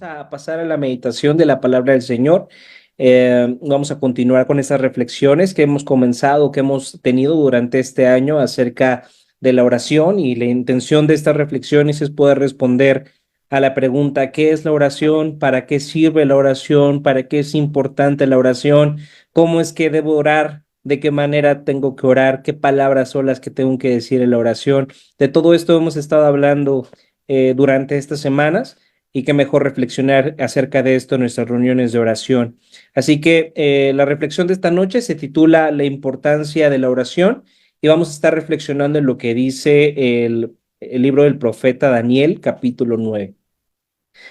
a pasar a la meditación de la palabra del Señor. Vamos a continuar con estas reflexiones que hemos comenzado, que hemos tenido durante este año acerca de la oración, y la intención de estas reflexiones es poder responder a la pregunta: ¿qué es la oración? ¿Para qué sirve la oración? ¿Para qué es importante la oración? ¿Cómo es que debo orar? ¿De qué manera tengo que orar? ¿Qué palabras son las que tengo que decir en la oración? De todo esto hemos estado hablando durante estas semanas, y qué mejor reflexionar acerca de esto en nuestras reuniones de oración. Así que la reflexión de esta noche se titula La importancia de la oración, y vamos a estar reflexionando en lo que dice el libro del profeta Daniel, capítulo 9.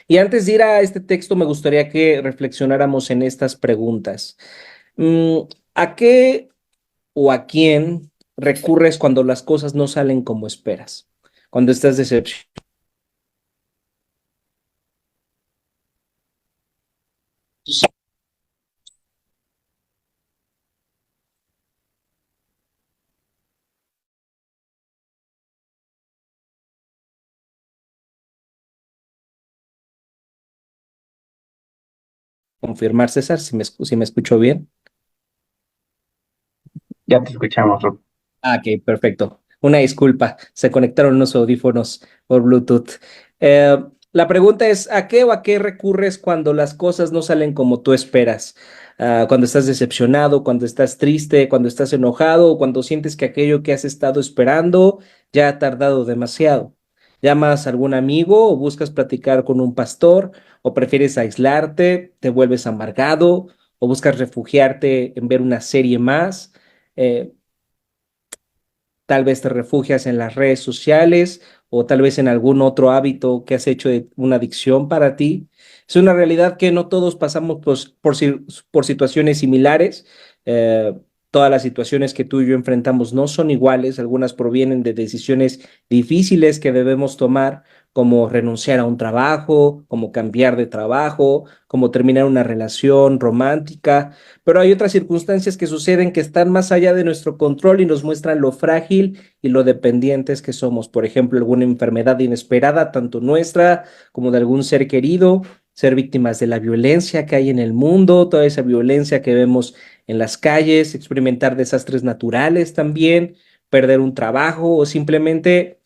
Y antes de ir a este texto, me gustaría que reflexionáramos en estas preguntas. Mm, ¿A qué o a quién recurres cuando las cosas no salen como esperas? Cuando estás decepcionado, confirmar, César, si me escucho bien. Ya te escuchamos, Rob. Ah, ok, perfecto. Una disculpa, se conectaron unos audífonos por Bluetooth. Eh, la pregunta es: ¿a qué o a qué recurres cuando las cosas no salen como tú esperas? Cuando estás decepcionado, cuando estás triste, cuando estás enojado, o cuando sientes que aquello que has estado esperando ya ha tardado demasiado. ¿Llamas a algún amigo o buscas platicar con un pastor, o prefieres aislarte, te vuelves amargado, o buscas refugiarte en ver una serie más? Eh, Tal vez te refugias en las redes sociales, o tal vez en algún otro hábito que has hecho de una adicción para ti. Es una realidad que no todos pasamos por situaciones similares. Eh, Todas las situaciones que tú y yo enfrentamos no son iguales. Algunas provienen de decisiones difíciles que debemos tomar, como renunciar a un trabajo, como cambiar de trabajo, como terminar una relación romántica. Pero hay otras circunstancias que suceden que están más allá de nuestro control y nos muestran lo frágil y lo dependientes que somos. Por ejemplo, alguna enfermedad inesperada, tanto nuestra como de algún ser querido, ser víctimas de la violencia que hay en el mundo, toda esa violencia que vemos en las calles, experimentar desastres naturales también, perder un trabajo, o simplemente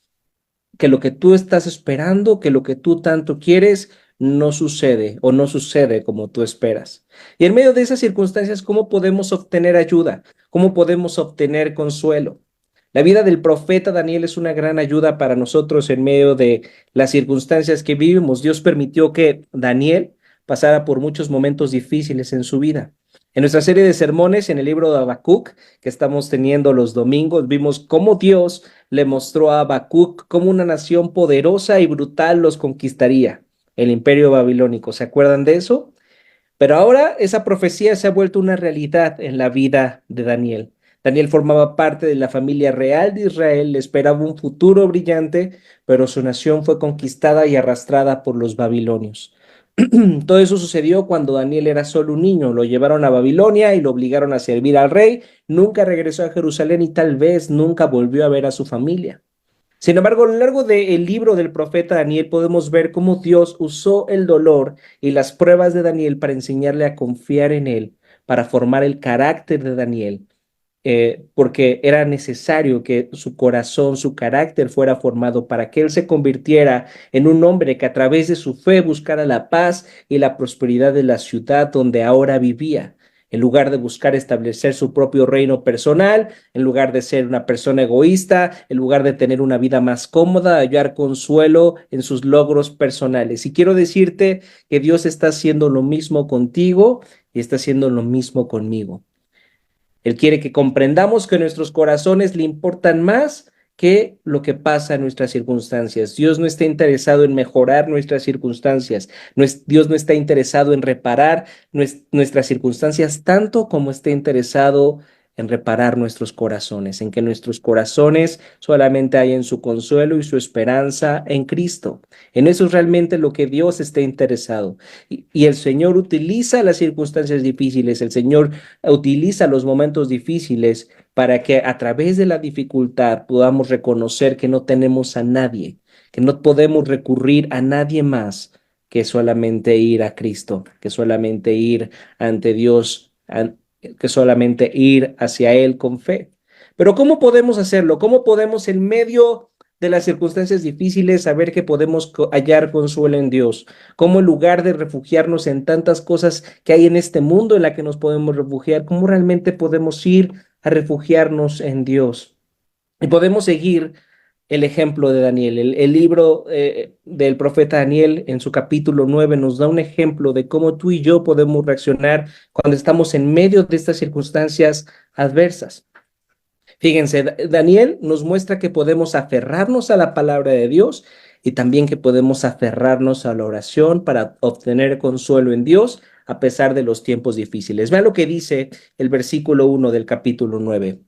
que lo que tú estás esperando, que lo que tú tanto quieres, no sucede, o no sucede como tú esperas. Y en medio de esas circunstancias, ¿cómo podemos obtener ayuda? ¿Cómo podemos obtener consuelo? La vida del profeta Daniel es una gran ayuda para nosotros en medio de las circunstancias que vivimos. Dios permitió que Daniel pasara por muchos momentos difíciles en su vida. En nuestra serie de sermones en el libro de Habacuc, que estamos teniendo los domingos, vimos cómo Dios le mostró a Habacuc cómo una nación poderosa y brutal los conquistaría, el imperio babilónico. ¿Se acuerdan de eso? Pero ahora esa profecía se ha vuelto una realidad en la vida de Daniel. Daniel formaba parte de la familia real de Israel, le esperaba un futuro brillante, pero su nación fue conquistada y arrastrada por los babilonios. Todo eso sucedió cuando Daniel era solo un niño. Lo llevaron a Babilonia y lo obligaron a servir al rey. Nunca regresó a Jerusalén y tal vez nunca volvió a ver a su familia. Sin embargo, a lo largo del libro del profeta Daniel podemos ver cómo Dios usó el dolor y las pruebas de Daniel para enseñarle a confiar en él, para formar el carácter de Daniel, porque era necesario que su corazón, su carácter fuera formado para que él se convirtiera en un hombre que a través de su fe buscara la paz y la prosperidad de la ciudad donde ahora vivía. En lugar de buscar establecer su propio reino personal, en lugar de ser una persona egoísta, en lugar de tener una vida más cómoda, hallar consuelo en sus logros personales. Y quiero decirte que Dios está haciendo lo mismo contigo y está haciendo lo mismo conmigo. Él quiere que comprendamos que nuestros corazones le importan más que lo que pasa en nuestras circunstancias. Dios no está interesado en mejorar nuestras circunstancias. Dios no está interesado en reparar nuestras circunstancias tanto como está interesado en reparar nuestros corazones, en que nuestros corazones solamente hay en su consuelo y su esperanza en Cristo. En eso es realmente lo que Dios está interesado. Y el Señor utiliza las circunstancias difíciles, el Señor utiliza los momentos difíciles para que a través de la dificultad podamos reconocer que no tenemos a nadie, que no podemos recurrir a nadie más que solamente ir a Cristo, que solamente ir ante Dios, que solamente ir hacia Él con fe. Pero ¿cómo podemos hacerlo? ¿Cómo podemos en medio de las circunstancias difíciles saber que podemos hallar consuelo en Dios? ¿Cómo en lugar de refugiarnos en tantas cosas que hay en este mundo en la que nos podemos refugiar, cómo realmente podemos ir a refugiarnos en Dios? Y podemos seguir el ejemplo de Daniel. El libro del profeta Daniel en su capítulo 9 nos da un ejemplo de cómo tú y yo podemos reaccionar cuando estamos en medio de estas circunstancias adversas. Fíjense, Daniel nos muestra que podemos aferrarnos a la palabra de Dios y también que podemos aferrarnos a la oración para obtener consuelo en Dios a pesar de los tiempos difíciles. Vean lo que dice el versículo 1 del capítulo 9.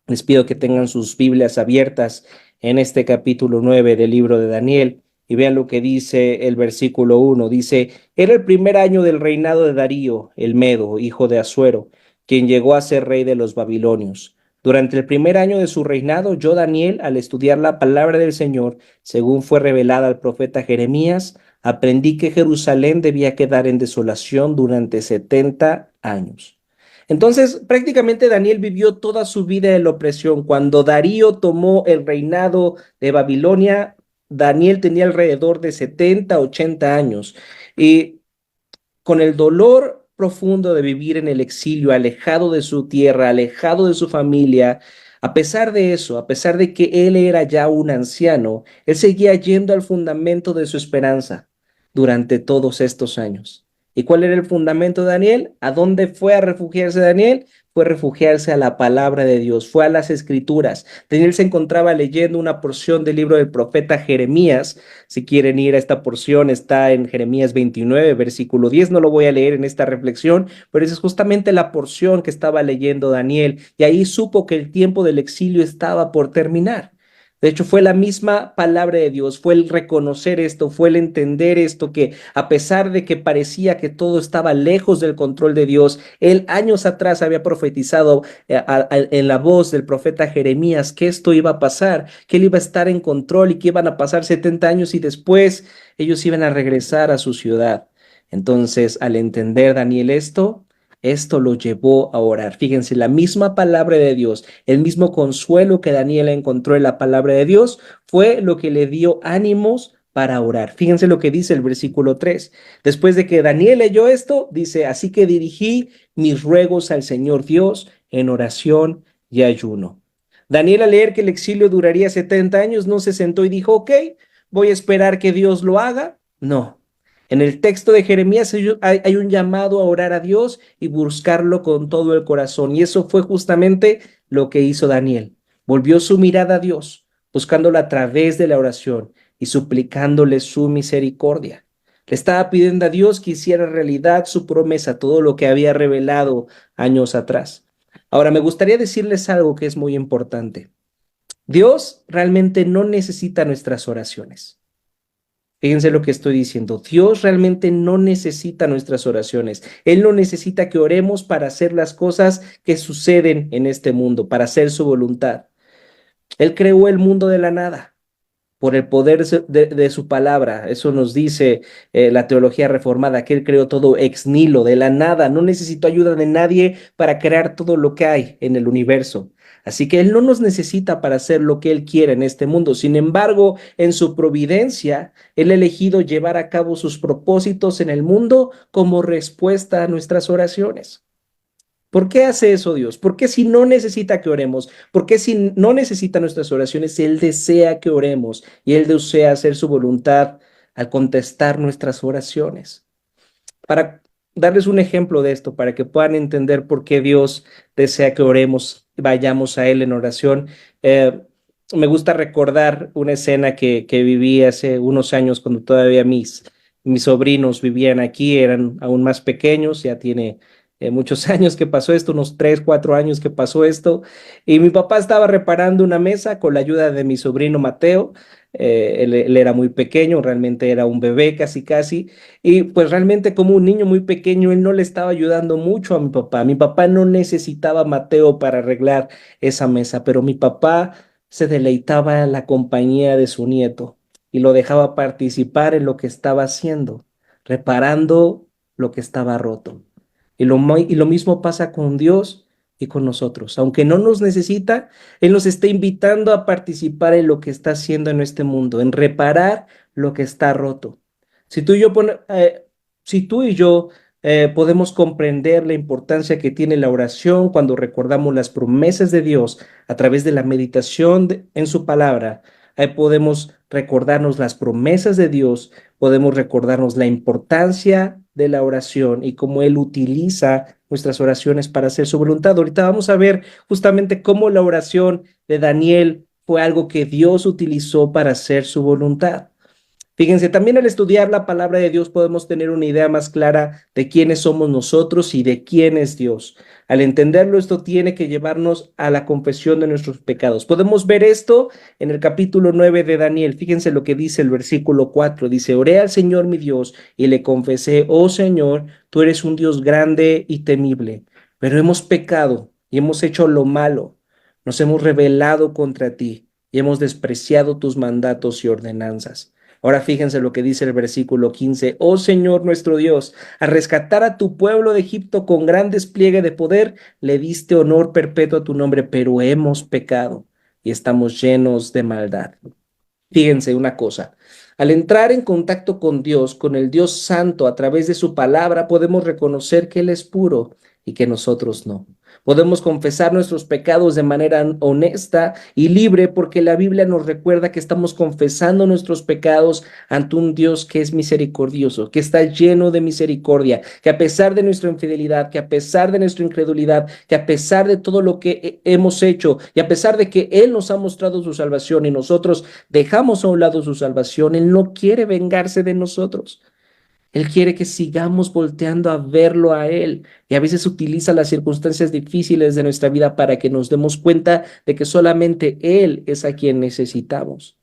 Les pido que tengan sus Biblias abiertas en este capítulo 9 del libro de Daniel y vean lo que dice el versículo 1. Dice, era el primer año del reinado de Darío, el Medo, hijo de Asuero, quien llegó a ser rey de los babilonios. Durante el primer año de su reinado, yo, Daniel, al estudiar la palabra del Señor, según fue revelada al profeta Jeremías, aprendí que Jerusalén debía quedar en desolación durante 70 años. Entonces, prácticamente Daniel vivió toda su vida en la opresión. Cuando Darío tomó el reinado de Babilonia, Daniel tenía alrededor de 70, 80 años. Y con el dolor profundo de vivir en el exilio, alejado de su tierra, alejado de su familia, a pesar de eso, a pesar de que él era ya un anciano, él seguía yendo al fundamento de su esperanza durante todos estos años. ¿Y cuál era el fundamento de Daniel? ¿A dónde fue a refugiarse Daniel? Fue refugiarse a la palabra de Dios, fue a las escrituras. Daniel se encontraba leyendo una porción del libro del profeta Jeremías. Si quieren ir a esta porción, está en Jeremías 29, versículo 10. No lo voy a leer en esta reflexión, pero esa es justamente la porción que estaba leyendo Daniel. Y ahí supo que el tiempo del exilio estaba por terminar. De hecho, fue la misma palabra de Dios, fue el reconocer esto, fue el entender esto, que a pesar de que parecía que todo estaba lejos del control de Dios, él años atrás había profetizado en la voz del profeta Jeremías que esto iba a pasar, que él iba a estar en control y que iban a pasar 70 años y después ellos iban a regresar a su ciudad. Entonces, al entender Daniel esto lo llevó a orar. Fíjense, la misma palabra de Dios, el mismo consuelo que Daniel encontró en la palabra de Dios, fue lo que le dio ánimos para orar. Fíjense lo que dice el versículo 3. Después de que Daniel leyó esto, dice, así que dirigí mis ruegos al Señor Dios en oración y ayuno. Daniel, al leer que el exilio duraría 70 años, no se sentó y dijo, ok, voy a esperar que Dios lo haga. No. En el texto de Jeremías hay un llamado a orar a Dios y buscarlo con todo el corazón. Y eso fue justamente lo que hizo Daniel. Volvió su mirada a Dios, buscándolo a través de la oración y suplicándole su misericordia. Le estaba pidiendo a Dios que hiciera realidad su promesa, todo lo que había revelado años atrás. Ahora, me gustaría decirles algo que es muy importante. Dios realmente no necesita nuestras oraciones. Fíjense lo que estoy diciendo. Dios realmente no necesita nuestras oraciones. Él no necesita que oremos para hacer las cosas que suceden en este mundo, para hacer su voluntad. Él creó el mundo de la nada por el poder de su palabra. Eso nos dice la teología reformada, que Él creó todo ex nihilo, de la nada. No necesitó ayuda de nadie para crear todo lo que hay en el universo. Así que Él no nos necesita para hacer lo que Él quiere en este mundo. Sin embargo, en su providencia, Él ha elegido llevar a cabo sus propósitos en el mundo como respuesta a nuestras oraciones. ¿Por qué hace eso Dios? ¿Por qué si no necesita que oremos? ¿Por qué si no necesita nuestras oraciones? Él desea que oremos y Él desea hacer su voluntad al contestar nuestras oraciones. Para darles un ejemplo de esto, para que puedan entender por qué Dios desea que oremos, vayamos a Él en oración, me gusta recordar una escena que viví hace unos años cuando todavía mis sobrinos vivían aquí, eran aún más pequeños, ya tiene muchos años que pasó esto, unos 3, 4 años que pasó esto, y mi papá estaba reparando una mesa con la ayuda de mi sobrino Mateo. Él era muy pequeño, realmente era un bebé casi casi, y pues realmente como un niño muy pequeño, él no le estaba ayudando mucho a mi papá. Mi papá no necesitaba a Mateo para arreglar esa mesa, pero mi papá se deleitaba en la compañía de su nieto. y lo dejaba participar en lo que estaba haciendo, reparando lo que estaba roto. Y lo mismo pasa con Dios y con nosotros. Aunque no nos necesita, Él nos está invitando a participar en lo que está haciendo en este mundo, en reparar lo que está roto. Si tú y yo, si tú y yo podemos comprender la importancia que tiene la oración cuando recordamos las promesas de Dios a través de la meditación en su palabra, ahí podemos recordarnos las promesas de Dios, podemos recordarnos la importancia de la oración y cómo Él utiliza nuestras oraciones para hacer su voluntad. Ahorita vamos a ver justamente cómo la oración de Daniel fue algo que Dios utilizó para hacer su voluntad. Fíjense, también al estudiar la palabra de Dios podemos tener una idea más clara de quiénes somos nosotros y de quién es Dios. Al entenderlo, esto tiene que llevarnos a la confesión de nuestros pecados. Podemos ver esto en el capítulo 9 de Daniel. Fíjense lo que dice el versículo 4. Dice, oré al Señor mi Dios y le confesé, oh Señor, tú eres un Dios grande y temible, pero hemos pecado y hemos hecho lo malo. Nos hemos rebelado contra ti y hemos despreciado tus mandatos y ordenanzas. Ahora fíjense lo que dice el versículo 15. Oh Señor nuestro Dios, al rescatar a tu pueblo de Egipto con gran despliegue de poder, le diste honor perpetuo a tu nombre, pero hemos pecado y estamos llenos de maldad. Fíjense una cosa, al entrar en contacto con Dios, con el Dios Santo, a través de su palabra, podemos reconocer que Él es puro y que nosotros no. Podemos confesar nuestros pecados de manera honesta y libre porque la Biblia nos recuerda que estamos confesando nuestros pecados ante un Dios que es misericordioso, que está lleno de misericordia, que a pesar de nuestra infidelidad, que a pesar de nuestra incredulidad, que a pesar de todo lo que hemos hecho y a pesar de que Él nos ha mostrado su salvación y nosotros dejamos a un lado su salvación, Él no quiere vengarse de nosotros. Él quiere que sigamos volteando a verlo a Él y a veces utiliza las circunstancias difíciles de nuestra vida para que nos demos cuenta de que solamente Él es a quien necesitamos.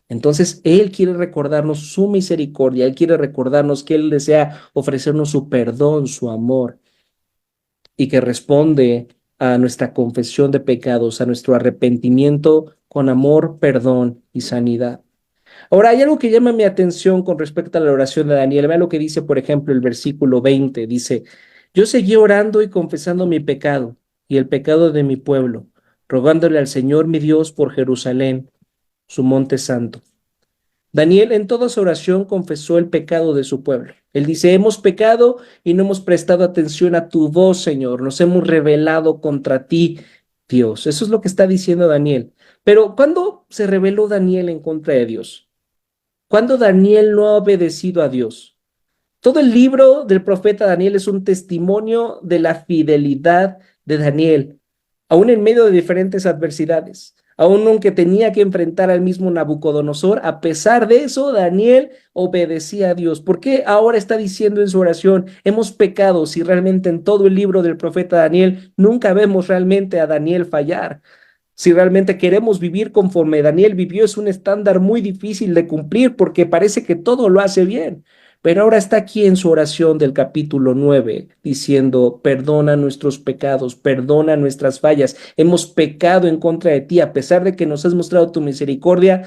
Entonces, Él quiere recordarnos su misericordia, Él quiere recordarnos que Él desea ofrecernos su perdón, su amor y que responde a nuestra confesión de pecados, a nuestro arrepentimiento con amor, perdón y sanidad. Ahora, hay algo que llama mi atención con respecto a la oración de Daniel. Vea lo que dice, por ejemplo, el versículo 20. Dice, yo seguí orando y confesando mi pecado y el pecado de mi pueblo, rogándole al Señor mi Dios por Jerusalén, su monte santo. Daniel en toda su oración confesó el pecado de su pueblo. Él dice, hemos pecado y no hemos prestado atención a tu voz, Señor. Nos hemos rebelado contra ti, Dios. Eso es lo que está diciendo Daniel. Pero ¿cuándo se rebeló Daniel en contra de Dios? ¿Cuándo Daniel no ha obedecido a Dios? Todo el libro del profeta Daniel es un testimonio de la fidelidad de Daniel, aún en medio de diferentes adversidades. Aún aunque tenía que enfrentar al mismo Nabucodonosor, a pesar de eso, Daniel obedecía a Dios. ¿Por qué ahora está diciendo en su oración, hemos pecado, si realmente en todo el libro del profeta Daniel nunca vemos realmente a Daniel fallar? Si realmente queremos vivir conforme Daniel vivió, es un estándar muy difícil de cumplir porque parece que todo lo hace bien. Pero ahora está aquí en su oración del capítulo 9 diciendo, perdona nuestros pecados, perdona nuestras fallas. Hemos pecado en contra de ti, a pesar de que nos has mostrado tu misericordia,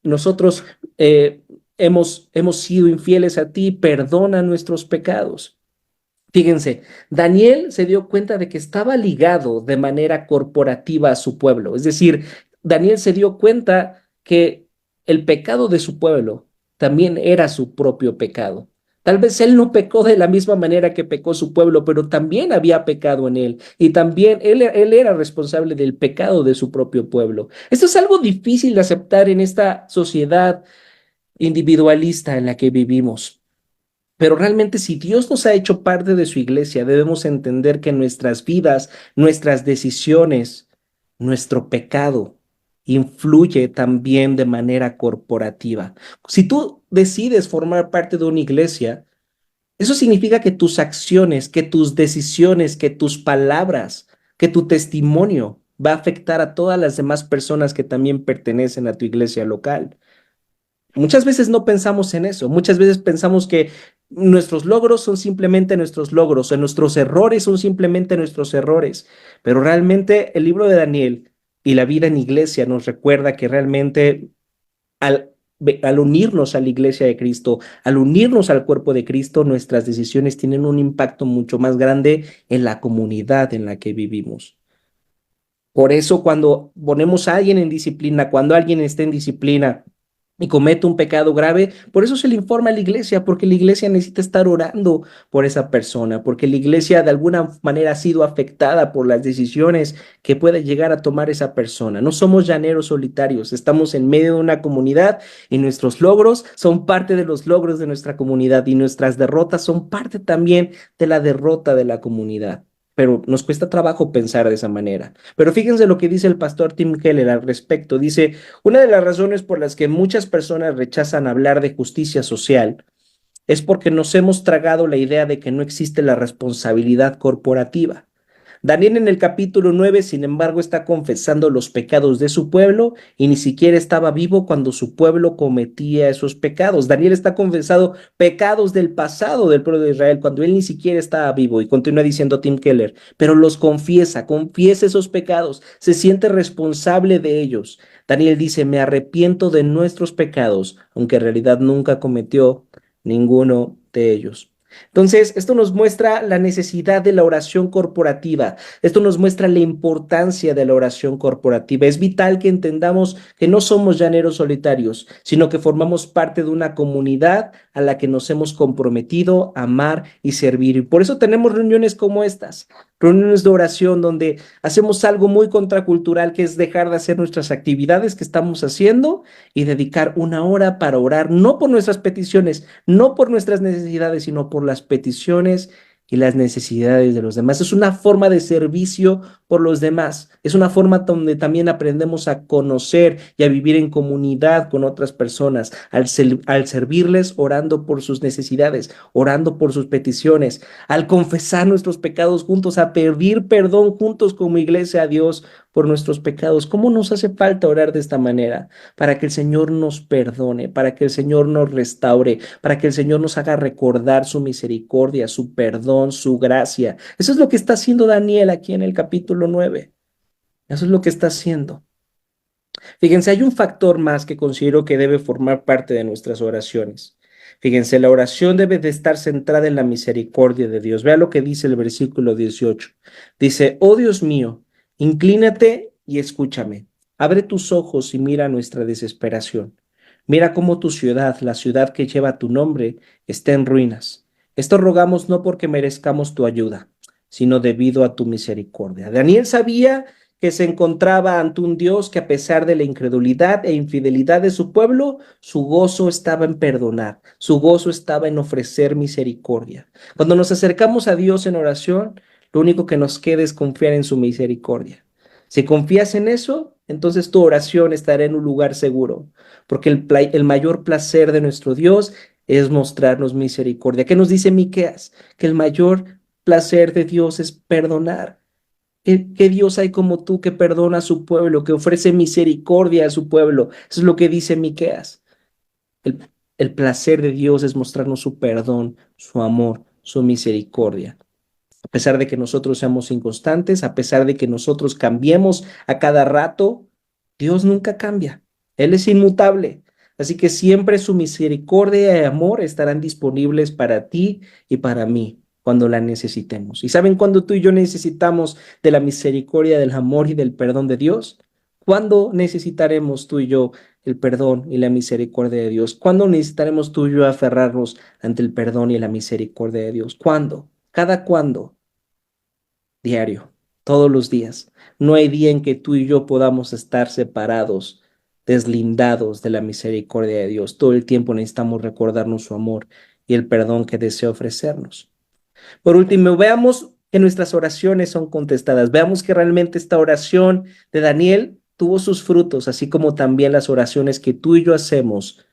nosotros hemos sido infieles a ti, perdona nuestros pecados. Fíjense, Daniel se dio cuenta de que estaba ligado de manera corporativa a su pueblo. Es decir, Daniel se dio cuenta que el pecado de su pueblo también era su propio pecado. Tal vez él no pecó de la misma manera que pecó su pueblo, pero también había pecado en él. Y también él era responsable del pecado de su propio pueblo. Esto es algo difícil de aceptar en esta sociedad individualista en la que vivimos. Pero realmente si Dios nos ha hecho parte de su iglesia, debemos entender que nuestras vidas, nuestras decisiones, nuestro pecado influye también de manera corporativa. Si tú decides formar parte de una iglesia, eso significa que tus acciones, que tus decisiones, que tus palabras, que tu testimonio va a afectar a todas las demás personas que también pertenecen a tu iglesia local. Muchas veces no pensamos en eso, muchas veces pensamos que nuestros logros son simplemente nuestros logros, o nuestros errores son simplemente nuestros errores, pero realmente el libro de Daniel y la vida en iglesia nos recuerda que realmente al al unirnos a la iglesia de Cristo, al unirnos al cuerpo de Cristo, nuestras decisiones tienen un impacto mucho más grande en la comunidad en la que vivimos. Por eso cuando ponemos a alguien en disciplina, cuando alguien está en disciplina y comete un pecado grave, por eso se le informa a la iglesia, porque la iglesia necesita estar orando por esa persona, porque la iglesia de alguna manera ha sido afectada por las decisiones que puede llegar a tomar esa persona. No somos llaneros solitarios, estamos en medio de una comunidad y nuestros logros son parte de los logros de nuestra comunidad y nuestras derrotas son parte también de la derrota de la comunidad. Pero nos cuesta trabajo pensar de esa manera. Pero fíjense lo que dice el pastor Tim Keller al respecto. Dice, una de las razones por las que muchas personas rechazan hablar de justicia social es porque nos hemos tragado la idea de que no existe la responsabilidad corporativa. Daniel en el capítulo 9, sin embargo, está confesando los pecados de su pueblo y ni siquiera estaba vivo cuando su pueblo cometía esos pecados. Daniel está confesando pecados del pasado del pueblo de Israel cuando él ni siquiera estaba vivo. Y continúa diciendo Tim Keller, pero los confiesa esos pecados, se siente responsable de ellos. Daniel dice, me arrepiento de nuestros pecados, aunque en realidad nunca cometió ninguno de ellos. Entonces, esto nos muestra la necesidad de la oración corporativa. Esto nos muestra la importancia de la oración corporativa. Es vital que entendamos que no somos llaneros solitarios, sino que formamos parte de una comunidad a la que nos hemos comprometido a amar y servir. Y por eso tenemos reuniones como estas, reuniones de oración donde hacemos algo muy contracultural, que es dejar de hacer nuestras actividades que estamos haciendo y dedicar una hora para orar, no por nuestras peticiones, no por nuestras necesidades, sino por las peticiones y las necesidades de los demás. Es una forma de servicio por los demás. Es una forma donde también aprendemos a conocer y a vivir en comunidad con otras personas, al servirles orando por sus necesidades, orando por sus peticiones, al confesar nuestros pecados juntos, a pedir perdón juntos como iglesia a Dios por nuestros pecados. ¿Cómo nos hace falta orar de esta manera? Para que el Señor nos perdone, para que el Señor nos restaure, para que el Señor nos haga recordar su misericordia, su perdón, su gracia. Eso es lo que está haciendo Daniel aquí en el capítulo 9. Eso es lo que está haciendo. Fíjense, hay un factor más que considero que debe formar parte de nuestras oraciones. Fíjense, la oración debe de estar centrada en la misericordia de Dios. Vea lo que dice el versículo 18. Dice, oh Dios mío, inclínate y escúchame. Abre tus ojos y mira nuestra desesperación. Mira cómo tu ciudad, la ciudad que lleva tu nombre, está en ruinas. Esto rogamos no porque merezcamos tu ayuda, sino debido a tu misericordia. Daniel sabía que se encontraba ante un Dios que, a pesar de la incredulidad e infidelidad de su pueblo, su gozo estaba en perdonar, su gozo estaba en ofrecer misericordia. Cuando nos acercamos a Dios en oración, lo único que nos queda es confiar en su misericordia. Si confías en eso, entonces tu oración estará en un lugar seguro, porque el mayor placer de nuestro Dios es mostrarnos misericordia. ¿Qué nos dice Miqueas? Que el mayor placer de Dios es perdonar. ¿Qué Dios hay como tú que perdona a su pueblo, que ofrece misericordia a su pueblo? Eso es lo que dice Miqueas. El placer de Dios es mostrarnos su perdón, su amor, su misericordia. A pesar de que nosotros seamos inconstantes, a pesar de que nosotros cambiemos a cada rato, Dios nunca cambia. Él es inmutable. Así que siempre su misericordia y amor estarán disponibles para ti y para mí cuando la necesitemos. ¿Y saben cuándo tú y yo necesitamos de la misericordia, del amor y del perdón de Dios? ¿Cuándo necesitaremos tú y yo el perdón y la misericordia de Dios? ¿Cuándo necesitaremos tú y yo aferrarnos ante el perdón y la misericordia de Dios? ¿Cuándo? ¿Cada cuándo? Diario, todos los días. No hay día en que tú y yo podamos estar separados, deslindados de la misericordia de Dios. Todo el tiempo necesitamos recordarnos su amor y el perdón que desea ofrecernos. Por último, veamos que nuestras oraciones son contestadas. Veamos que realmente esta oración de Daniel tuvo sus frutos, así como también las oraciones que tú y yo hacemos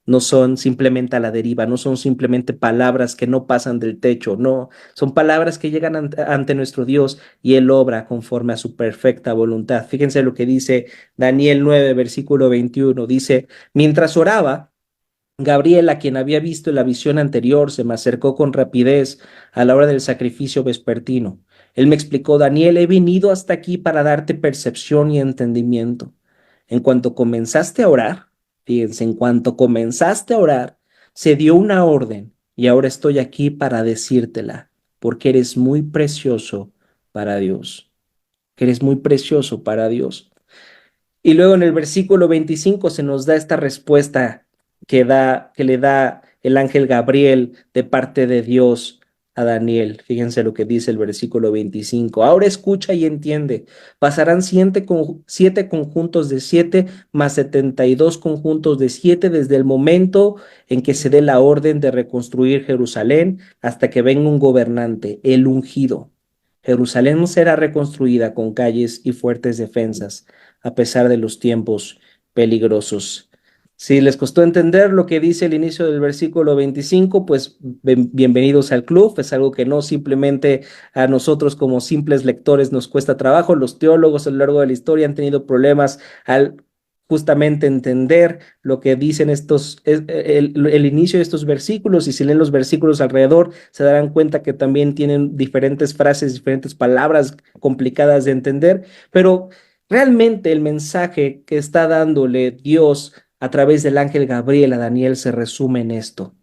no son simplemente a la deriva, no son simplemente palabras que no pasan del techo, no, son palabras que llegan ante nuestro Dios y Él obra conforme a su perfecta voluntad. Fíjense lo que dice Daniel 9, versículo 21, dice, mientras oraba, Gabriel, a quien había visto la visión anterior, se me acercó con rapidez a la hora del sacrificio vespertino. Él me explicó, Daniel, he venido hasta aquí para darte percepción y entendimiento. En cuanto comenzaste a orar, Fíjense, en cuanto comenzaste a orar, se dio una orden y ahora estoy aquí para decírtela, porque eres muy precioso para Dios, que eres muy precioso para Dios. Y luego en el versículo 25 se nos da esta respuesta que le da el ángel Gabriel de parte de Dios a Daniel. Fíjense lo que dice el versículo 25. Ahora escucha y entiende. Pasarán siete conjuntos de siete más 72 conjuntos de siete desde el momento en que se dé la orden de reconstruir Jerusalén hasta que venga un gobernante, el ungido. Jerusalén será reconstruida con calles y fuertes defensas a pesar de los tiempos peligrosos. Si les costó entender lo que dice el inicio del versículo 25, pues bienvenidos al club. Es algo que no simplemente a nosotros como simples lectores nos cuesta trabajo. Los teólogos a lo largo de la historia han tenido problemas al justamente entender lo que dicen el inicio de estos versículos, y si leen los versículos alrededor se darán cuenta que también tienen diferentes frases, diferentes palabras complicadas de entender, pero realmente el mensaje que está dándole Dios a través del ángel Gabriel a Daniel se resume en esto.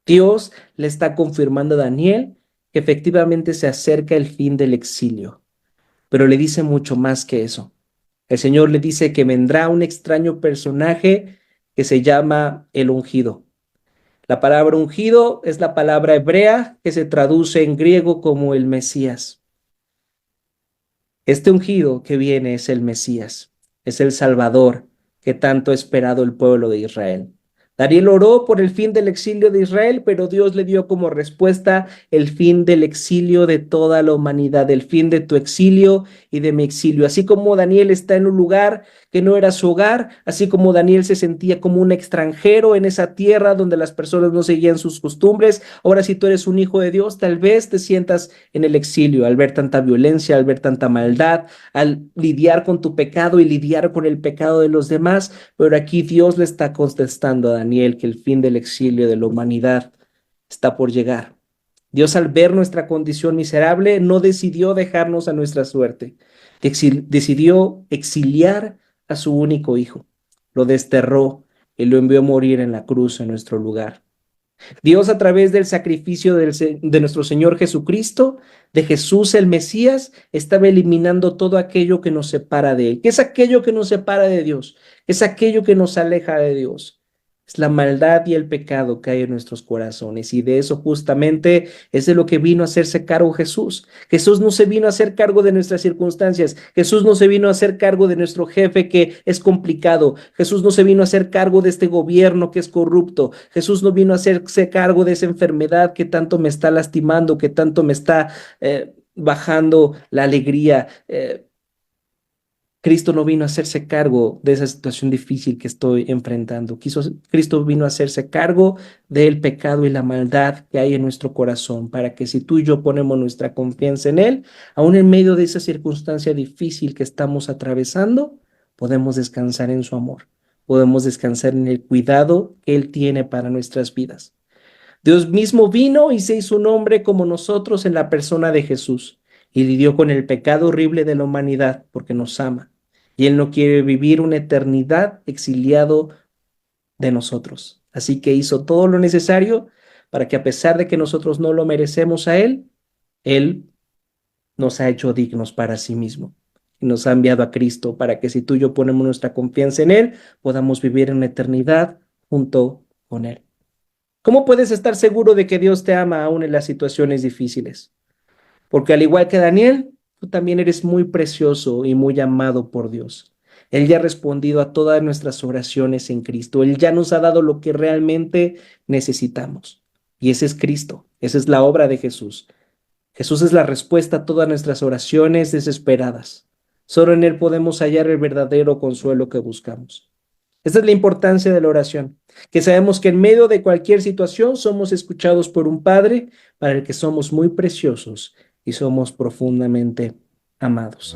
Dios le está confirmando a Daniel que efectivamente se acerca el fin del exilio, pero le dice mucho más que eso. El Señor le dice que vendrá un extraño personaje que se llama el ungido. La palabra ungido es la palabra hebrea que se traduce en griego como el Mesías. Este ungido que viene es el Mesías, es el Salvador que tanto ha esperado el pueblo de Israel. Daniel oró por el fin del exilio de Israel, pero Dios le dio como respuesta el fin del exilio de toda la humanidad, el fin de tu exilio y de mi exilio. Así como Daniel está en un lugar que no era su hogar, así como Daniel se sentía como un extranjero en esa tierra donde las personas no seguían sus costumbres, ahora si tú eres un hijo de Dios, tal vez te sientas en el exilio al ver tanta violencia, al ver tanta maldad, al lidiar con tu pecado y lidiar con el pecado de los demás, pero aquí Dios le está contestando a Daniel que el fin del exilio de la humanidad está por llegar. Dios, al ver nuestra condición miserable, no decidió dejarnos a nuestra suerte. Decidió exiliar a su único hijo. Lo desterró y lo envió a morir en la cruz en nuestro lugar. Dios, a través del sacrificio de nuestro Señor Jesucristo, de Jesús el Mesías, estaba eliminando todo aquello que nos separa de Él. ¿Qué es aquello que nos separa de Dios? Es aquello que nos aleja de Dios. Es la maldad y el pecado que hay en nuestros corazones. Y de eso justamente es de lo que vino a hacerse cargo Jesús. Jesús no se vino a hacer cargo de nuestras circunstancias. Jesús no se vino a hacer cargo de nuestro jefe que es complicado. Jesús no se vino a hacer cargo de este gobierno que es corrupto. Jesús no vino a hacerse cargo de esa enfermedad que tanto me está lastimando, que tanto me está bajando la alegría. Cristo no vino a hacerse cargo de esa situación difícil que estoy enfrentando. Cristo vino a hacerse cargo del pecado y la maldad que hay en nuestro corazón, para que si tú y yo ponemos nuestra confianza en Él, aún en medio de esa circunstancia difícil que estamos atravesando, podemos descansar en su amor, podemos descansar en el cuidado que Él tiene para nuestras vidas. Dios mismo vino y se hizo un hombre como nosotros en la persona de Jesús y lidió con el pecado horrible de la humanidad porque nos ama. Y Él no quiere vivir una eternidad exiliado de nosotros. Así que hizo todo lo necesario para que, a pesar de que nosotros no lo merecemos a Él nos ha hecho dignos para sí mismo. Y nos ha enviado a Cristo para que, si tú y yo ponemos nuestra confianza en Él, podamos vivir en la eternidad junto con Él. ¿Cómo puedes estar seguro de que Dios te ama aún en las situaciones difíciles? Porque al igual que Daniel, tú también eres muy precioso y muy amado por Dios. Él ya ha respondido a todas nuestras oraciones en Cristo. Él ya nos ha dado lo que realmente necesitamos. Y ese es Cristo. Esa es la obra de Jesús. Jesús es la respuesta a todas nuestras oraciones desesperadas. Solo en Él podemos hallar el verdadero consuelo que buscamos. Esta es la importancia de la oración, que sabemos que en medio de cualquier situación somos escuchados por un Padre para el que somos muy preciosos y somos profundamente amados.